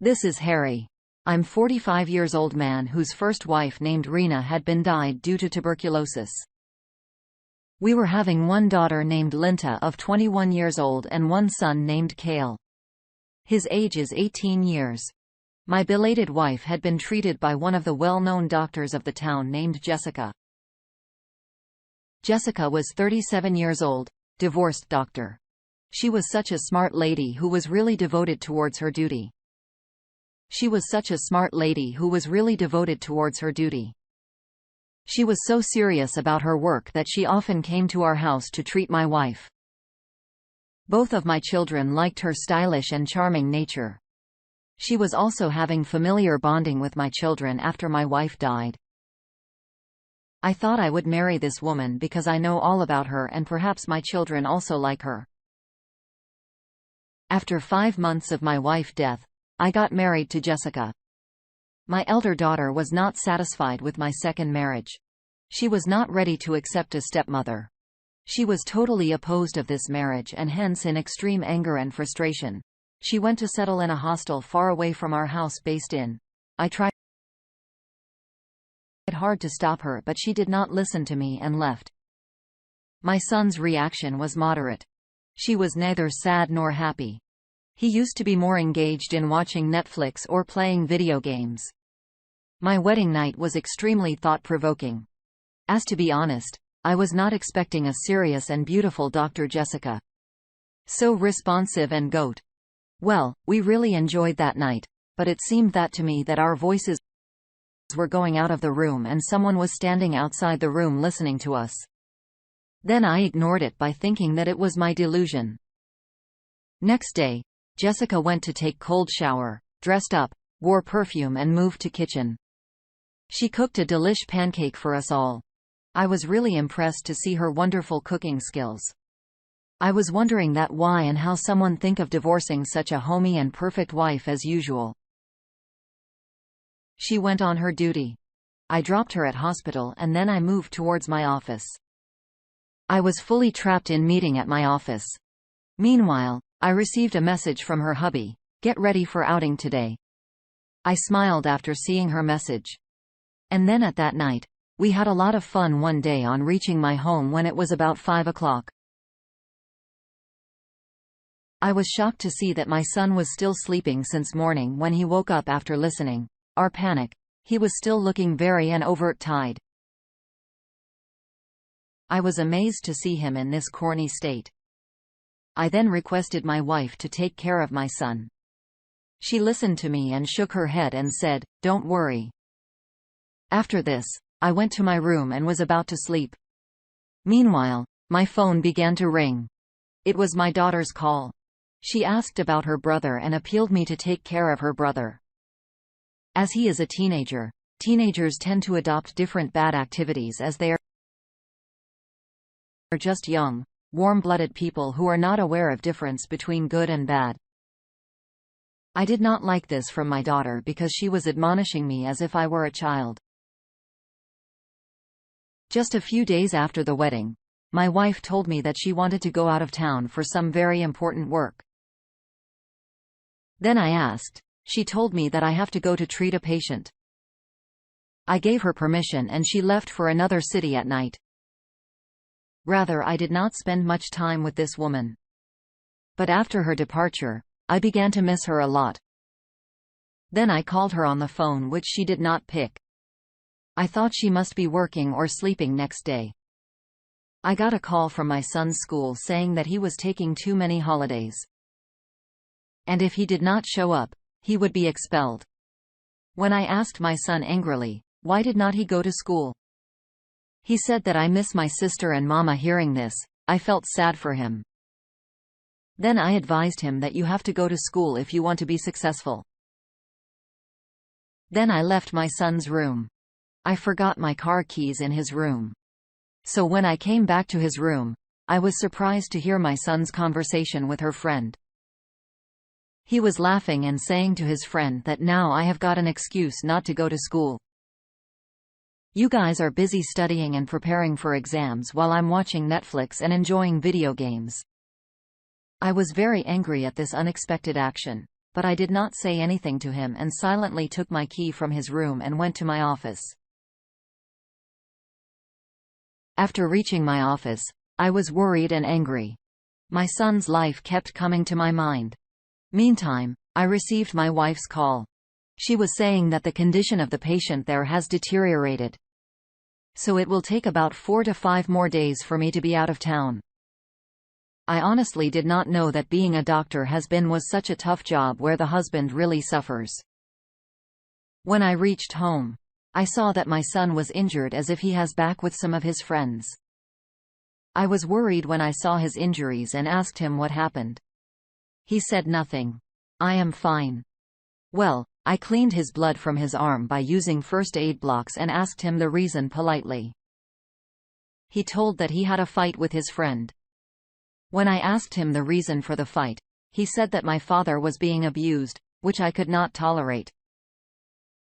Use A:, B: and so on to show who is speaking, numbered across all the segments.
A: This is Harry. I'm 45 years old man whose first wife named Rena had been died due to tuberculosis. We were having one daughter named Linta of 21 years old and one son named Kale. His age is 18 years. My belated wife had been treated by one of the well-known doctors of the town named Jessica. Jessica was 37 years old, divorced doctor. She was such a smart lady who was really devoted towards her duty. She was so serious about her work that she often came to our house to treat my wife. Both of my children liked her stylish and charming nature. She was also having familiar bonding with my children after my wife died. I thought I would marry this woman because I know all about her and perhaps my children also like her. After 5 months of my wife's death, I got married to Jessica. My elder daughter was not satisfied with my second marriage. She was not ready to accept a stepmother. She was totally opposed of this marriage and hence in extreme anger and frustration. She went to settle in a hostel far away from our house based in. I tried hard to stop her but she did not listen to me and left. My son's reaction was moderate. She was neither sad nor happy. He used to be more engaged in watching Netflix or playing video games. My wedding night was extremely thought-provoking. As to be honest, I was not expecting a serious and beautiful Dr. Jessica. So responsive and goat. Well, we really enjoyed that night, but it seemed that to me that our voices were going out of the room and someone was standing outside the room listening to us. Then I ignored it by thinking that it was my delusion. Next day, Jessica went to take cold shower, dressed up, wore perfume and moved to kitchen. She cooked a delish pancake for us all. I was really impressed to see her wonderful cooking skills. I was wondering that why and how someone think of divorcing such a homey and perfect wife as usual. She went on her duty. I dropped her at hospital and then I moved towards my office. I was fully trapped in meeting at my office. Meanwhile, I received a message from her hubby, "Get ready for outing today." I smiled after seeing her message. And then at that night, we had a lot of fun one day on reaching my home when it was about 5 o'clock. I was shocked to see that my son was still sleeping since morning when he woke up after listening. Our panic. He was still looking very and overt tired. I was amazed to see him in this corny state. I then requested my wife to take care of my son. She listened to me and shook her head and said, "Don't worry." After this, I went to my room and was about to sleep. Meanwhile, my phone began to ring. It was my daughter's call. She asked about her brother and appealed me to take care of her brother. As he is a teenager, teenagers tend to adopt different bad activities as they are just young, warm-blooded people who are not aware of difference between good and bad. I did not like this from my daughter because she was admonishing me as if I were a child. Just a few days after the wedding, my wife told me that she wanted to go out of town for some very important work. Then I asked. She told me that I have to go to treat a patient. I gave her permission and she left for another city at night. Rather, I did not spend much time with this woman. But after her departure, I began to miss her a lot. Then I called her on the phone which she did not pick. I thought she must be working or sleeping next day. I got a call from my son's school saying that he was taking too many holidays. And if he did not show up, he would be expelled. When I asked my son angrily, why did not he go to school? He said that I miss my sister and mama. Hearing this, I felt sad for him. Then I advised him that you have to go to school if you want to be successful. Then I left my son's room. I forgot my car keys in his room. So when I came back to his room, I was surprised to hear my son's conversation with her friend. He was laughing and saying to his friend that now I have got an excuse not to go to school. You guys are busy studying and preparing for exams while I'm watching Netflix and enjoying video games. I was very angry at this unexpected action, but I did not say anything to him and silently took my key from his room and went to my office. After reaching my office, I was worried and angry. My son's life kept coming to my mind. Meantime, I received my wife's call. She was saying that the condition of the patient there has deteriorated. So it will take about 4 to 5 more days for me to be out of town. I honestly did not know that being a doctor was such a tough job where the husband really suffers. When I reached home, I saw that my son was injured as if he has back with some of his friends. I was worried when I saw his injuries and asked him what happened. He said nothing. I am fine. Well, I cleaned his blood from his arm by using first aid blocks and asked him the reason politely. He told that he had a fight with his friend. When I asked him the reason for the fight, he said that my father was being abused, which I could not tolerate.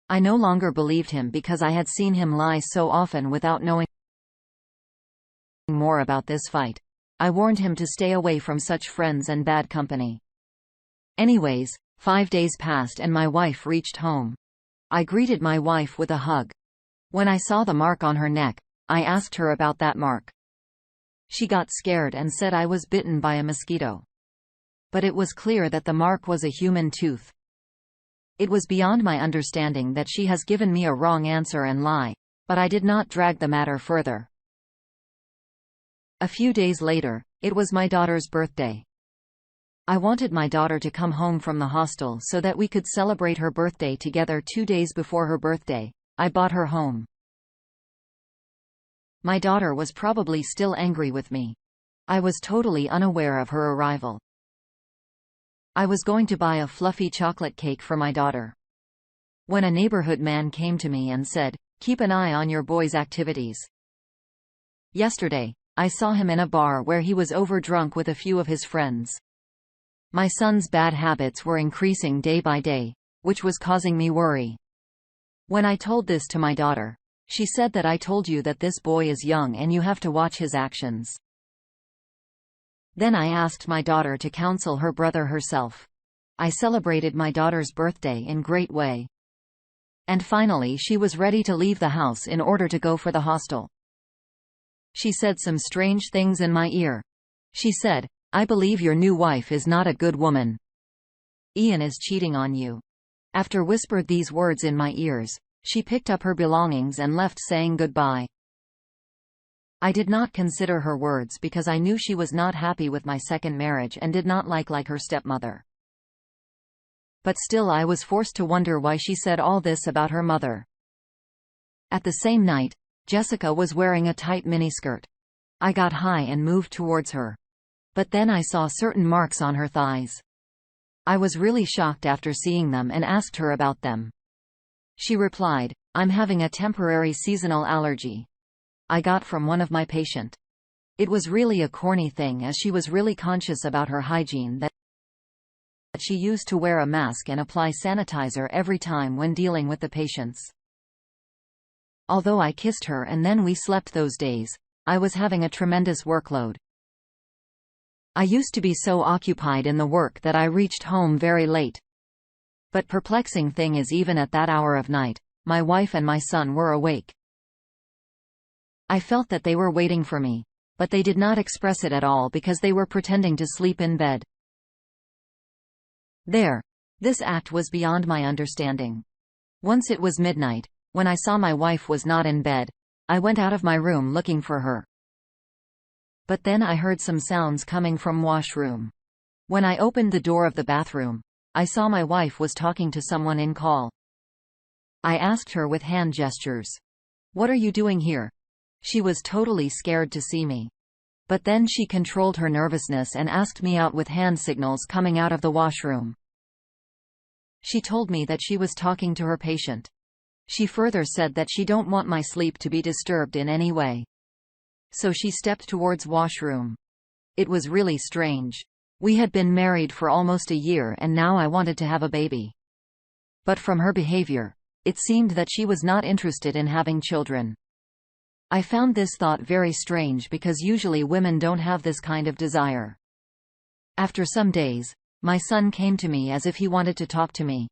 A: I no longer believed him because I had seen him lie so often without knowing more about this fight. I warned him to stay away from such friends and bad company. Anyways, 5 days passed and my wife reached home. I greeted my wife with a hug. When I saw the mark on her neck, I asked her about that mark. She got scared and said I was bitten by a mosquito. But it was clear that the mark was a human tooth. It was beyond my understanding that she has given me a wrong answer and lie, but I did not drag the matter further. A few days later, it was my daughter's birthday. I wanted my daughter to come home from the hostel so that we could celebrate her birthday together. 2 days before her birthday, I brought her home. My daughter was probably still angry with me. I was totally unaware of her arrival. I was going to buy a fluffy chocolate cake for my daughter, when a neighborhood man came to me and said, "Keep an eye on your boy's activities. Yesterday, I saw him in a bar where he was overdrunk with a few of his friends." My son's bad habits were increasing day by day, which was causing me worry. When I told this to my daughter, she said that I told you that this boy is young and you have to watch his actions. Then I asked my daughter to counsel her brother herself. I celebrated my daughter's birthday in great way. And finally she was ready to leave the house in order to go for the hostel. She said some strange things in my ear. She said, "I believe your new wife is not a good woman. Ian is cheating on you." After whispered these words in my ears, she picked up her belongings and left saying goodbye. I did not consider her words because I knew she was not happy with my second marriage and did not like her stepmother. But still I was forced to wonder why she said all this about her mother. At the same night, Jessica was wearing a tight miniskirt. I got high and moved towards her. But then I saw certain marks on her thighs. I was really shocked after seeing them and asked her about them. She replied, "I'm having a temporary seasonal allergy I got from one of my patient." It was really a corny thing as she was really conscious about her hygiene that she used to wear a mask and apply sanitizer every time when dealing with the patients. Although I kissed her and then we slept those days, I was having a tremendous workload. I used to be so occupied in the work that I reached home very late. But perplexing thing is even at that hour of night, my wife and my son were awake. I felt that they were waiting for me, but they did not express it at all because they were pretending to sleep in bed. This act was beyond my understanding. Once it was midnight, when I saw my wife was not in bed, I went out of my room looking for her. But then I heard some sounds coming from washroom. When I opened the door of the bathroom, I saw my wife was talking to someone in call. I asked her with hand gestures, "What are you doing here?" She was totally scared to see me. But then she controlled her nervousness and asked me out with hand signals coming out of the washroom. She told me that she was talking to her patient. She further said that she don't want my sleep to be disturbed in any way. So she stepped towards washroom. It was really strange. We had been married for almost a year and now I wanted to have a baby. But from her behavior, it seemed that she was not interested in having children. I found this thought very strange because usually women don't have this kind of desire. After some days, My son came to me as if he wanted to talk to me.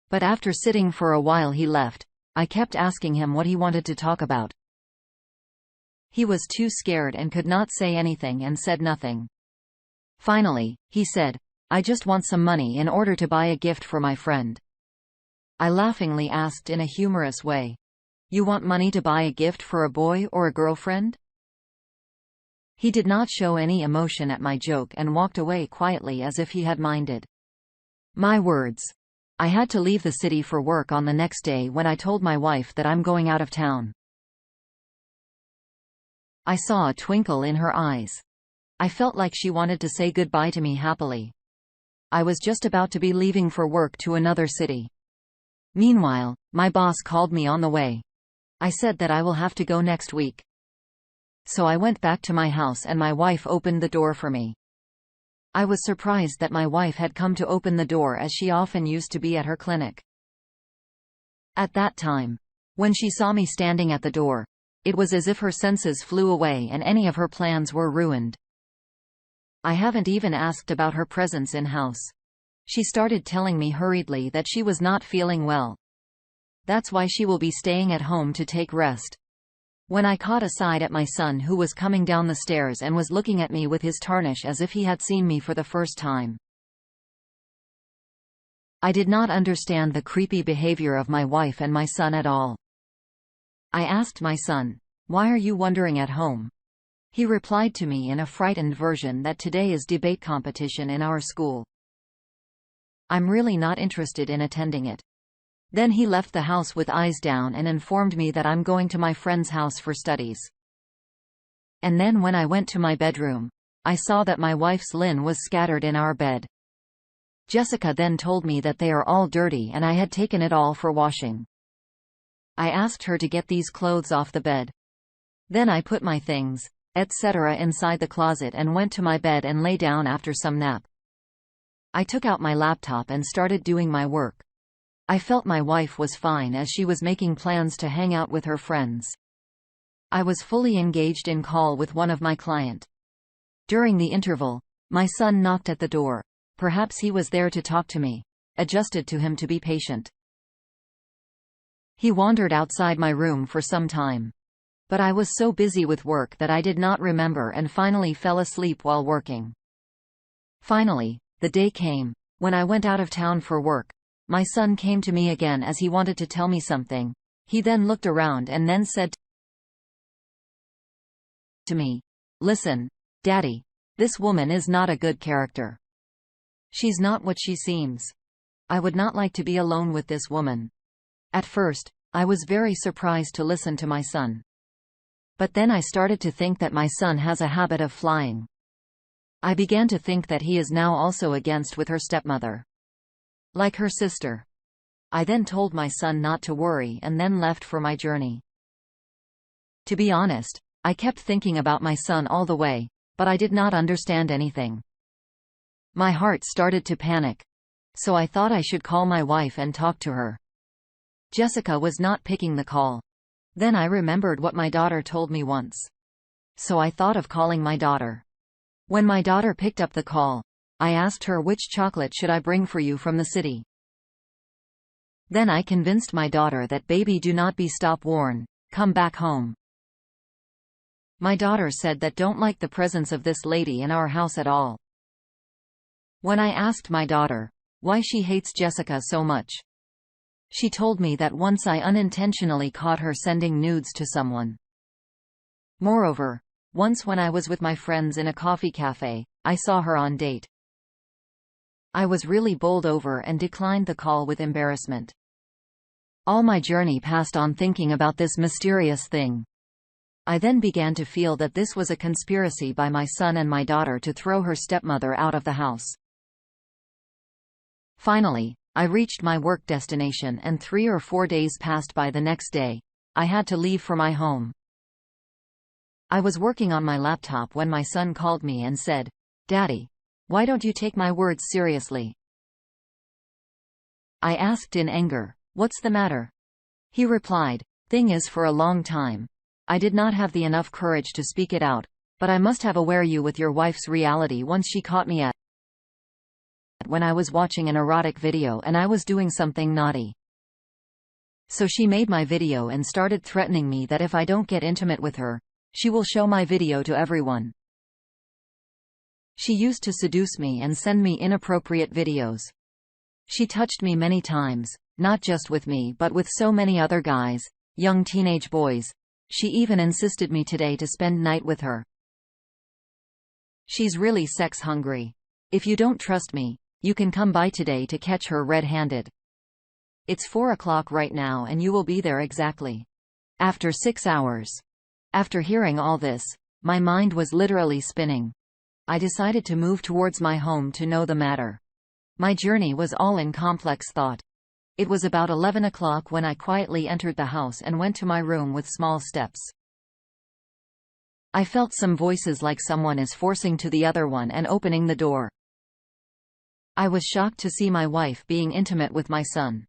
A: But after sitting for a while he left. I kept asking him what he wanted to talk about. He was too scared and could not say anything and said nothing. Finally, he said, "I just want some money in order to buy a gift for my friend." I laughingly asked in a humorous way, "You want money to buy a gift for a boy or a girlfriend?" He did not show any emotion at my joke and walked away quietly as if he had minded my words. I had to leave the city for work on the next day when I told my wife that I'm going out of town. I saw a twinkle in her eyes. I felt like she wanted to say goodbye to me happily. I was just about to be leaving for work to another city. Meanwhile, my boss called me on the way. I said that I will have to go next week. So I went back to my house and my wife opened the door for me. I was surprised that my wife had come to open the door as she often used to be at her clinic. At that time, when she saw me standing at the door, it was as if her senses flew away and any of her plans were ruined. I haven't even asked about her presence in-house. She started telling me hurriedly that she was not feeling well. That's why she will be staying at home to take rest. When I caught a side at my son who was coming down the stairs and was looking at me with his tarnish as if he had seen me for the first time. I did not understand the creepy behavior of my wife and my son at all. I asked my son, "Why are you wandering at home?" He replied to me in a frightened version that today is debate competition in our school. I'm really not interested in attending it. Then he left the house with eyes down and informed me that I'm going to my friend's house for studies. And then when I went to my bedroom, I saw that my wife's linen was scattered in our bed. Jessica then told me that they are all dirty and I had taken it all for washing. I asked her to get these clothes off the bed. Then I put my things, etc. inside the closet and went to my bed and lay down after some nap. I took out my laptop and started doing my work. I felt my wife was fine as she was making plans to hang out with her friends. I was fully engaged in call with one of my client. During the interval, my son knocked at the door. Perhaps he was there to talk to me. Adjusted to him to be patient. He wandered outside my room for some time. But I was so busy with work that I did not remember and finally fell asleep while working. Finally, the day came, when I went out of town for work. My son came to me again as he wanted to tell me something. He then looked around and then said to me, "Listen, Daddy, this woman is not a good character. She's not what she seems. I would not like to be alone with this woman." At first, I was very surprised to listen to my son. But then I started to think that my son has a habit of flying. I began to think that he is now also against with her stepmother. Like her sister. I then told my son not to worry and then left for my journey. To be honest, I kept thinking about my son all the way, but I did not understand anything. My heart started to panic. So I thought I should call my wife and talk to her. Jessica was not picking the call. Then I remembered what my daughter told me once. So I thought of calling my daughter. When my daughter picked up the call, I asked her, "Which chocolate should I bring for you from the city?" Then I convinced my daughter that, "Baby, do not be stop-worn, come back home." My daughter said that don't like the presence of this lady in our house at all. When I asked my daughter why she hates Jessica so much, she told me that once I unintentionally caught her sending nudes to someone. Moreover, once when I was with my friends in a coffee cafe, I saw her on date. I was really bowled over and declined the call with embarrassment. All my journey passed on thinking about this mysterious thing. I then began to feel that this was a conspiracy by my son and my daughter to throw her stepmother out of the house. Finally, I reached my work destination and 3 or 4 days passed by. The next day, I had to leave for my home. I was working on my laptop when my son called me and said, "Daddy, why don't you take my words seriously?" I asked in anger, "What's the matter?" He replied, "Thing is, for a long time, I did not have the enough courage to speak it out, but I must have aware you with your wife's reality once she caught me at when I was watching an erotic video and I was doing something naughty. So she made my video and started threatening me that if I don't get intimate with her, she will show my video to everyone. She used to seduce me and send me inappropriate videos. She touched me many times, not just with me but with so many other guys, young teenage boys. She even insisted me today to spend night with her. She's really sex hungry. If you don't trust me, you can come by today to catch her red-handed. It's 4 o'clock right now and you will be there exactly after 6 hours. After hearing all this, my mind was literally spinning. I decided to move towards my home to know the matter. My journey was all in complex thought. It was about 11 o'clock when I quietly entered the house and went to my room with small steps. I felt some voices like someone is forcing to the other one and opening the door. I was shocked to see my wife being intimate with my son.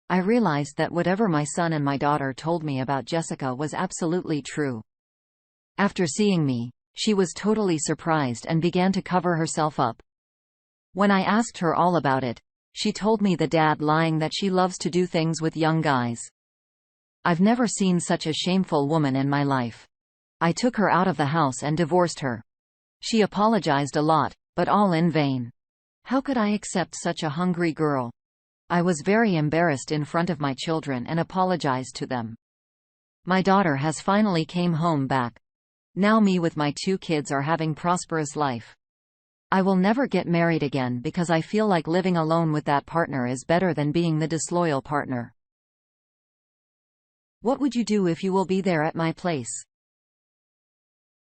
A: I realized that whatever my son and my daughter told me about Jessica was absolutely true. After seeing me, she was totally surprised and began to cover herself up. When I asked her all about it, she told me the dad lying that she loves to do things with young guys. I've never seen such a shameful woman in my life. I took her out of the house and divorced her. She apologized a lot, but all in vain. How could I accept such a hungry girl? I was very embarrassed in front of my children and apologized to them. My daughter has finally came home back. Now me with my 2 kids are having prosperous life. I will never get married again because I feel like living alone with that partner is better than being the disloyal partner. What would you do if you will be there at my place?